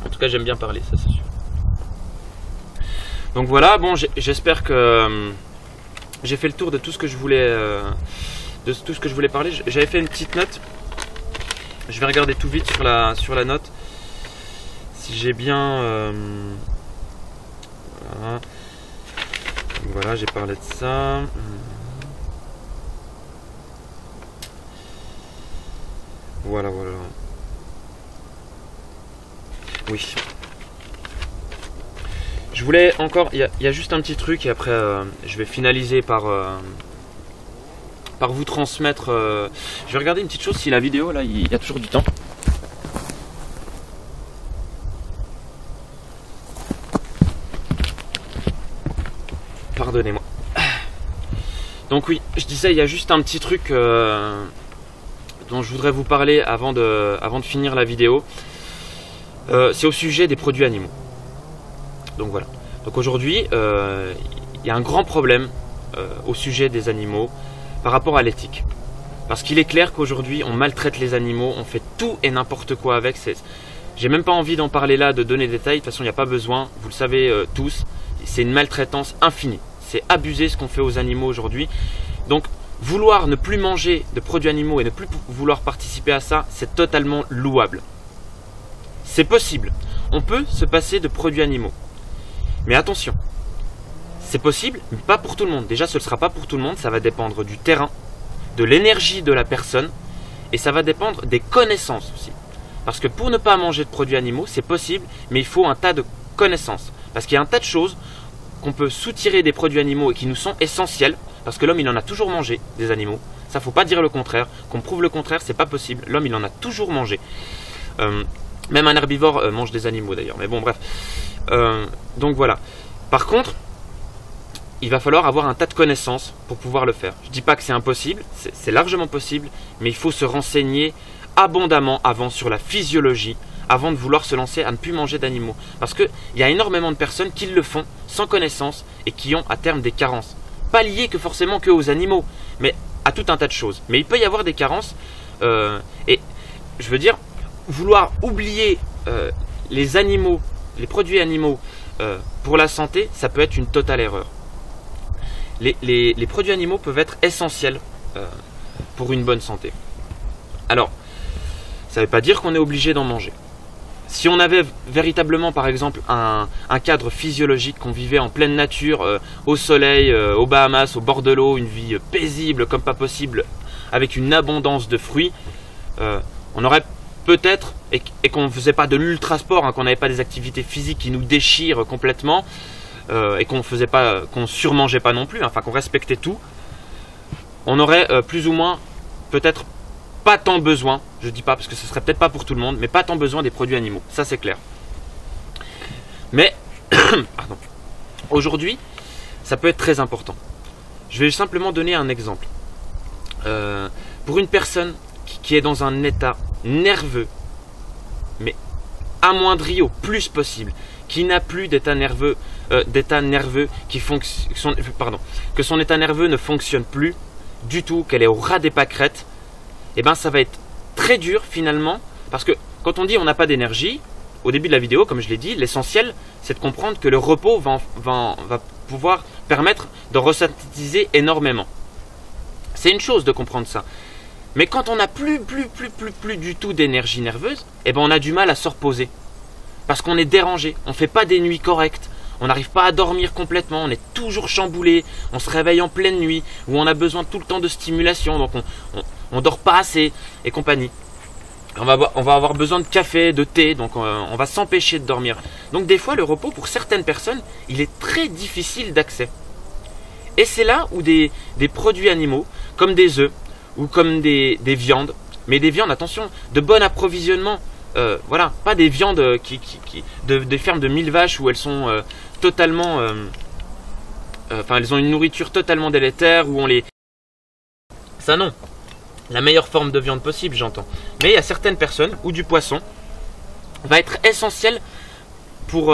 En tout cas, j'aime bien parler, ça c'est sûr. Donc voilà, bon, j'espère que j'ai fait le tour de tout ce que je voulais, parler. J'avais fait une petite note. Je vais regarder tout vite sur la note. Si j'ai bien... voilà, j'ai parlé de ça. Voilà. Oui. Je voulais encore... Il y a juste un petit truc et après je vais finaliser par vous transmettre... je vais regarder une petite chose si la vidéo, là, il y a toujours du temps. Pardonnez-moi. Donc oui, je disais, il y a juste un petit truc dont je voudrais vous parler avant de finir la vidéo. C'est au sujet des produits animaux. Donc voilà. Donc aujourd'hui, il y a un grand problème au sujet des animaux par rapport à l'éthique. Parce qu'il est clair qu'aujourd'hui, on maltraite les animaux, on fait tout et n'importe quoi avec. J'ai même pas envie d'en parler là, de donner des détails. De toute façon, il n'y a pas besoin. Vous le savez tous. C'est une maltraitance infinie. C'est abuser ce qu'on fait aux animaux aujourd'hui. Donc, vouloir ne plus manger de produits animaux et ne plus vouloir participer à ça, c'est totalement louable. C'est possible. On peut se passer de produits animaux. Mais attention, c'est possible, mais pas pour tout le monde. Déjà, ce ne sera pas pour tout le monde. Ça va dépendre du terrain, de l'énergie de la personne et ça va dépendre des connaissances aussi. Parce que pour ne pas manger de produits animaux, c'est possible, mais il faut un tas de connaissances. Parce qu'il y a un tas de choses qu'on peut soutirer des produits animaux et qui nous sont essentiels. Parce que l'homme, il en a toujours mangé des animaux. Ça, faut pas dire le contraire. Qu'on prouve le contraire, c'est pas possible. L'homme, il en a toujours mangé. Même un herbivore mange des animaux d'ailleurs. Mais bon, bref. Donc voilà. Par contre, il va falloir avoir un tas de connaissances pour pouvoir le faire. Je dis pas que c'est impossible. C'est largement possible. Mais il faut se renseigner abondamment avant sur la physiologie, avant de vouloir se lancer à ne plus manger d'animaux. Parce qu'il y a énormément de personnes qui le font sans connaissance et qui ont à terme des carences. Pas liées que forcément que aux animaux, mais à tout un tas de choses. Mais il peut y avoir des carences. Et je veux dire, vouloir oublier les animaux, les produits animaux pour la santé, ça peut être une totale erreur. Les produits animaux peuvent être essentiels pour une bonne santé. Alors, ça ne veut pas dire qu'on est obligé d'en manger. Si on avait véritablement, par exemple, un cadre physiologique, qu'on vivait en pleine nature, au soleil, aux Bahamas, au bord de l'eau, une vie paisible comme pas possible, avec une abondance de fruits, on aurait peut-être, et qu'on ne faisait pas de l'ultrasport, hein, qu'on n'avait pas des activités physiques qui nous déchirent complètement, et qu'on surmangeait pas non plus, hein, enfin qu'on respectait tout, on aurait plus ou moins peut-être pas tant besoin, je dis pas parce que ce serait peut-être pas pour tout le monde, mais pas tant besoin des produits animaux, ça c'est clair. Mais pardon, aujourd'hui, ça peut être très important. Je vais simplement donner un exemple. Pour une personne qui est dans un état nerveux, mais amoindri au plus possible, qui n'a plus d'état nerveux, que son état nerveux ne fonctionne plus du tout, qu'elle est au ras des pâquerettes, et ben ça va être très dur finalement, parce que quand on dit on n'a pas d'énergie, au début de la vidéo, comme je l'ai dit, l'essentiel c'est de comprendre que le repos va pouvoir permettre de resynthétiser énormément. C'est une chose de comprendre ça. Mais quand on n'a plus du tout d'énergie nerveuse, eh ben on a du mal à se reposer. Parce qu'on est dérangé, on ne fait pas des nuits correctes, on n'arrive pas à dormir complètement, on est toujours chamboulé, on se réveille en pleine nuit, où on a besoin tout le temps de stimulation, donc on dort pas assez et compagnie. On va avoir besoin de café, de thé, donc on va s'empêcher de dormir. Donc des fois le repos pour certaines personnes, il est très difficile d'accès. Et c'est là où des produits animaux, comme des œufs, ou comme des viandes, mais des viandes, attention, de bon approvisionnement, voilà, pas des viandes des fermes de 1000 vaches où elles sont totalement, elles ont une nourriture totalement délétère, où on les Ça non. La meilleure forme de viande possible, j'entends. Mais il y a certaines personnes où du poisson va être essentiel pour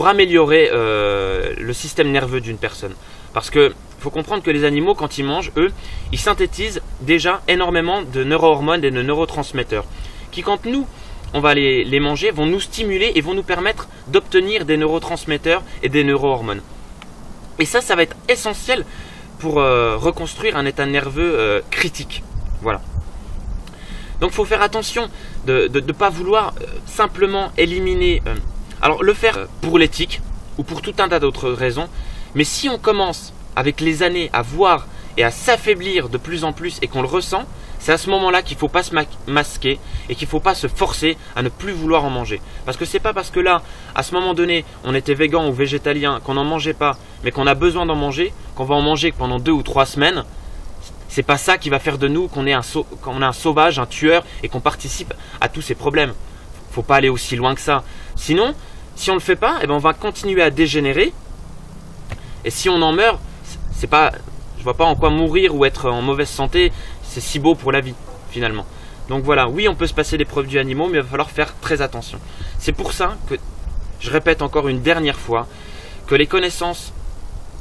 améliorer le système nerveux d'une personne. Parce que faut comprendre que les animaux, quand ils mangent, eux, ils synthétisent déjà énormément de neurohormones et de neurotransmetteurs qui, quand nous, on va les manger, vont nous stimuler et vont nous permettre d'obtenir des neurotransmetteurs et des neurohormones. Et ça va être essentiel pour reconstruire un état nerveux critique. Voilà. Donc il faut faire attention de ne pas vouloir simplement éliminer... alors le faire pour l'éthique ou pour tout un tas d'autres raisons. Mais si on commence avec les années à voir et à s'affaiblir de plus en plus et qu'on le ressent, c'est à ce moment-là qu'il ne faut pas se masquer et qu'il ne faut pas se forcer à ne plus vouloir en manger. Parce que c'est pas parce que là, à ce moment donné, on était végan ou végétalien, qu'on n'en mangeait pas, mais qu'on a besoin d'en manger, qu'on va en manger pendant 2 ou 3 semaines. C'est pas ça qui va faire de nous qu'on est un sauvage, un tueur et qu'on participe à tous ces problèmes. Faut pas aller aussi loin que ça. Sinon, si on le fait pas, eh ben on va continuer à dégénérer. Et si on en meurt, c'est pas, je vois pas en quoi mourir ou être en mauvaise santé, c'est si beau pour la vie finalement. Donc voilà, oui, on peut se passer des produits animaux, mais il va falloir faire très attention. C'est pour ça que, je répète encore une dernière fois, que les connaissannes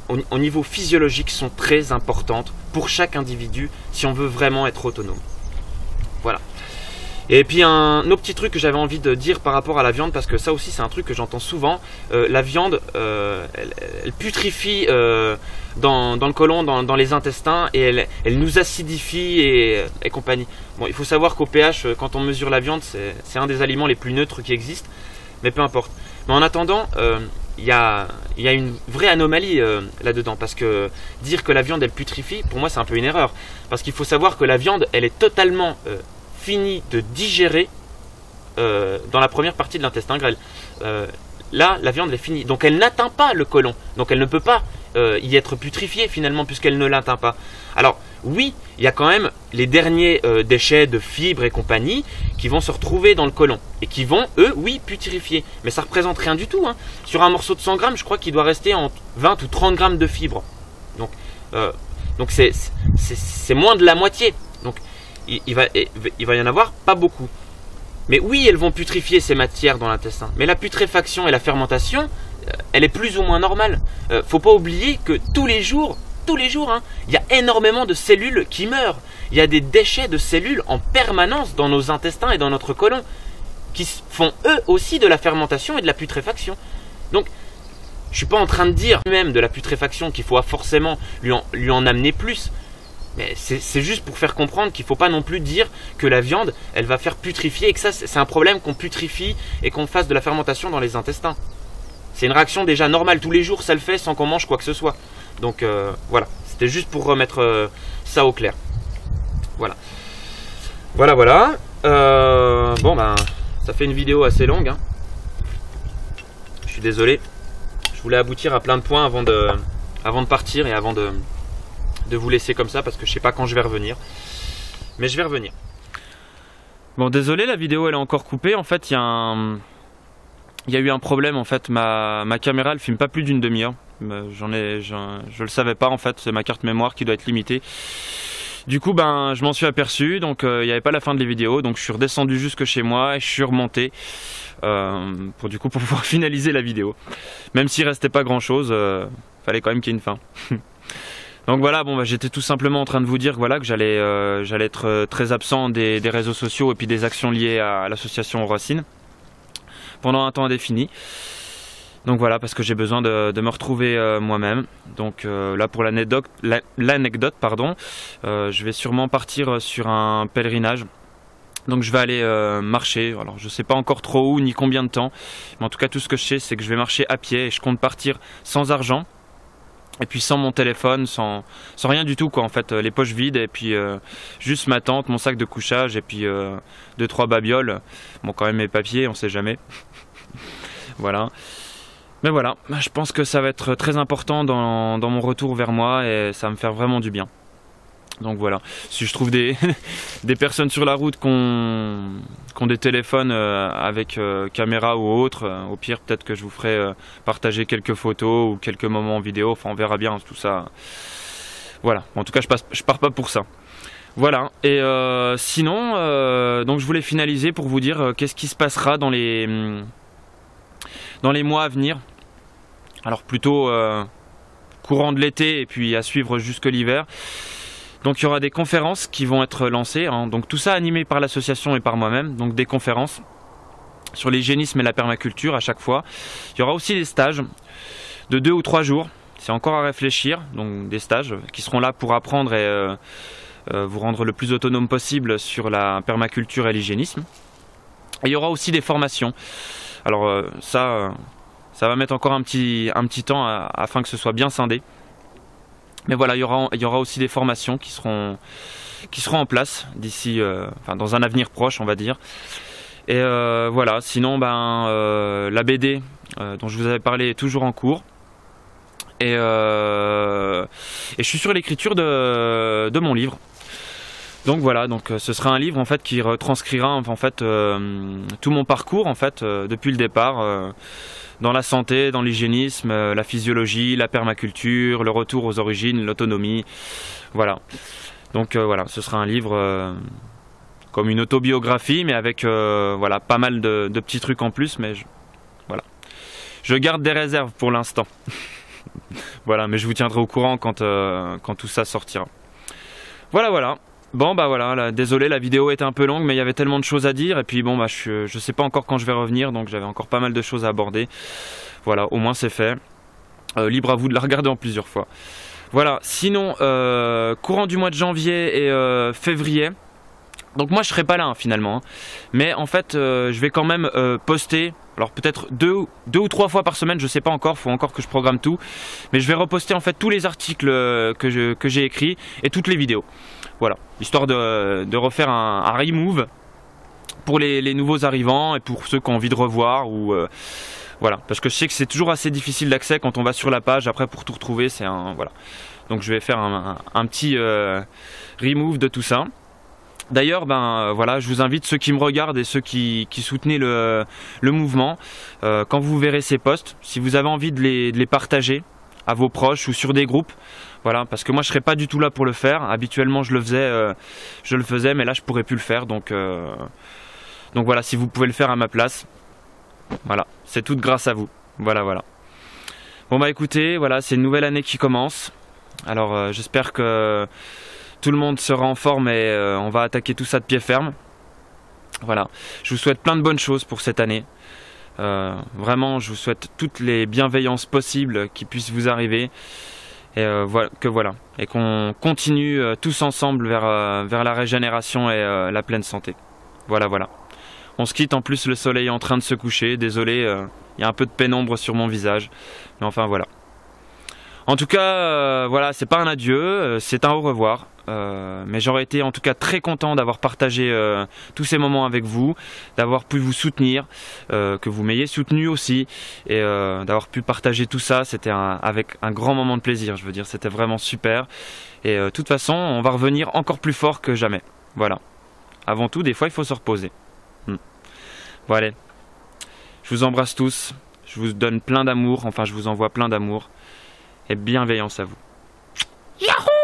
au niveau physiologique sont très importantes pour chaque individu si on veut vraiment être autonome. Voilà. Et puis un autre petit truc que j'avais envie de dire par rapport à la viande, parce que ça aussi c'est un truc que j'entends souvent, la viande elle putrifie dans le côlon, dans les intestins, et elle nous acidifie et compagnie. Bon, il faut savoir qu'au pH, quand on mesure la viande, c'est un des aliments les plus neutres qui existent, mais peu importe. Mais en attendant, il y a une vraie anomalie là-dedans, parce que dire que la viande elle putrifie, pour moi c'est un peu une erreur, parce qu'il faut savoir que la viande elle est totalement finie de digérer dans la première partie de l'intestin grêle. Là, la viande est finie, donc elle n'atteint pas le côlon, donc elle ne peut pas y être putrifiée finalement, puisqu'elle ne l'atteint pas. Alors oui, il y a quand même les derniers déchets de fibres et compagnie qui vont se retrouver dans le côlon et qui vont, eux, oui, putrifier. Mais ça représente rien du tout, hein. Sur un morceau de 100 grammes, je crois qu'il doit rester entre 20 ou 30 grammes de fibres. Donc c'est moins de la moitié. Donc il va y en avoir pas beaucoup. Mais oui, elles vont putrifier ces matières dans l'intestin. Mais la putréfaction et la fermentation, elle est plus ou moins normale. Faut pas oublier que tous les jours, hein, il y a énormément de cellules qui meurent. Il y a des déchets de cellules en permanence dans nos intestins et dans notre côlon qui font eux aussi de la fermentation et de la putréfaction. Donc, je suis pas en train de dire même de la putréfaction qu'il faut forcément lui en amener plus. Mais c'est juste pour faire comprendre qu'il ne faut pas non plus dire que la viande, elle va faire putrifier et que ça, c'est un problème qu'on putrifie et qu'on fasse de la fermentation dans les intestins. C'est une réaction déjà normale. Tous les jours, ça le fait sans qu'on mange quoi que ce soit. Donc voilà, c'était juste pour remettre ça au clair. Voilà. Voilà. Bon ben, ça fait une vidéo assez longue, hein. Je suis désolé. Je voulais aboutir à plein de points avant de partir et avant de vous laisser comme ça, parce que je sais pas quand je vais revenir, mais je vais revenir. Bon, désolé, la vidéo elle est encore coupée. En fait, il y a eu un problème. En fait, ma caméra elle filme pas plus d'une demi-heure. Je le savais pas en fait. C'est ma carte mémoire qui doit être limitée. Du coup, ben, je m'en suis aperçu. Donc, il n'y avait pas la fin de la vidéo. Donc, je suis redescendu jusque chez moi et je suis remonté pour pouvoir finaliser la vidéo. Même s'il restait pas grand-chose, fallait quand même qu'il y ait une fin. Donc voilà, bon, bah, j'étais tout simplement en train de vous dire voilà, que j'allais être très absent des réseaux sociaux et puis des actions liées à l'association Racine pendant un temps indéfini. Donc voilà, parce que j'ai besoin de me retrouver moi-même. Donc là, pour l'anecdote, je vais sûrement partir sur un pèlerinage. Donc je vais aller marcher. Alors je sais pas encore trop où ni combien de temps, mais en tout cas tout ce que je sais, c'est que je vais marcher à pied et je compte partir sans argent. Et puis sans mon téléphone, sans rien du tout quoi, en fait, les poches vides et puis juste ma tente, mon sac de couchage et puis 2-3 babioles. Bon, quand même mes papiers, on sait jamais. Voilà. Mais voilà, je pense que ça va être très important dans mon retour vers moi et ça va me faire vraiment du bien. Donc voilà, si je trouve des personnes sur la route qui ont des téléphones avec caméra ou autre, au pire peut-être que je vous ferai partager quelques photos ou quelques moments en vidéo, enfin on verra bien tout ça. Voilà, en tout cas je pars pas pour ça. Voilà, et sinon, donc je voulais finaliser pour vous dire qu'est-ce qui se passera dans les mois à venir. Alors plutôt courant de l'été et puis à suivre jusque l'hiver. Donc il y aura des conférences qui vont être lancées, hein. Donc tout ça animé par l'association et par moi-même, donc des conférences sur l'hygiénisme et la permaculture à chaque fois. Il y aura aussi des stages de 2 ou 3 jours, c'est encore à réfléchir, donc des stages qui seront là pour apprendre et vous rendre le plus autonome possible sur la permaculture et l'hygiénisme. Et il y aura aussi des formations. Alors ça va mettre encore un petit temps afin que ce soit bien scindé. Mais voilà, il y aura aussi des formations qui seront en place d'ici, enfin, dans un avenir proche, on va dire. Et voilà, sinon la BD dont je vous avais parlé est toujours en cours. Et je suis sur l'écriture de mon livre. Donc voilà, donc ce sera un livre en fait qui retranscrira en fait tout mon parcours en fait depuis le départ dans la santé, dans l'hygiénisme, la physiologie, la permaculture, le retour aux origines, l'autonomie. Voilà. Donc voilà, ce sera un livre comme une autobiographie, mais avec voilà, pas mal de petits trucs en plus, mais voilà. Je garde des réserves pour l'instant. Voilà, mais je vous tiendrai au courant quand tout ça sortira. Voilà. Bon bah voilà, là, désolé, la vidéo était un peu longue, mais il y avait tellement de choses à dire, et puis bon bah je sais pas encore quand je vais revenir, donc j'avais encore pas mal de choses à aborder. Voilà, au moins c'est fait. Libre à vous de la regarder en plusieurs fois. Voilà, sinon courant du mois de janvier et février, donc moi je serai pas là hein, finalement, hein. Mais en fait je vais quand même poster. Alors peut-être deux ou 3 fois par semaine, je sais pas encore, faut encore que je programme tout. Mais je vais reposter en fait tous les articles que j'ai écrits et toutes les vidéos. Voilà, histoire de refaire un remove pour les nouveaux arrivants et pour ceux qui ont envie de revoir ou voilà, parce que je sais que c'est toujours assez difficile d'accès quand on va sur la page. Après pour tout retrouver, c'est un voilà. Donc je vais faire un petit remove de tout ça. D'ailleurs, voilà, je vous invite ceux qui me regardent et ceux qui soutenaient le mouvement, quand vous verrez ces posts, si vous avez envie de les partager à vos proches ou sur des groupes, voilà, parce que moi je serais pas du tout là pour le faire. Habituellement je le faisais, mais là je pourrais plus le faire, donc voilà, si vous pouvez le faire à ma place, voilà, c'est tout grâce à vous. Voilà. Bon bah écoutez, voilà, c'est une nouvelle année qui commence. Alors j'espère que tout le monde sera en forme et on va attaquer tout ça de pied ferme. Voilà, je vous souhaite plein de bonnes choses pour cette année. Vraiment, je vous souhaite toutes les bienveillances possibles qui puissent vous arriver. Et voilà, et qu'on continue tous ensemble vers la régénération et la pleine santé. Voilà. On se quitte, en plus le soleil est en train de se coucher. Désolé, il y a un peu de pénombre sur mon visage. Mais enfin voilà. En tout cas, voilà, c'est pas un adieu, c'est un au revoir. Mais j'aurais été en tout cas très content d'avoir partagé tous ces moments avec vous, d'avoir pu vous soutenir, que vous m'ayez soutenu aussi, et d'avoir pu partager tout ça. C'était avec un grand moment de plaisir, je veux dire, c'était vraiment super. Et de toute façon, on va revenir encore plus fort que jamais. Voilà. Avant tout, des fois, il faut se reposer. Voilà. Je vous embrasse tous, je vous donne plein d'amour, enfin je vous envoie plein d'amour et bienveillance à vous. Yahoo!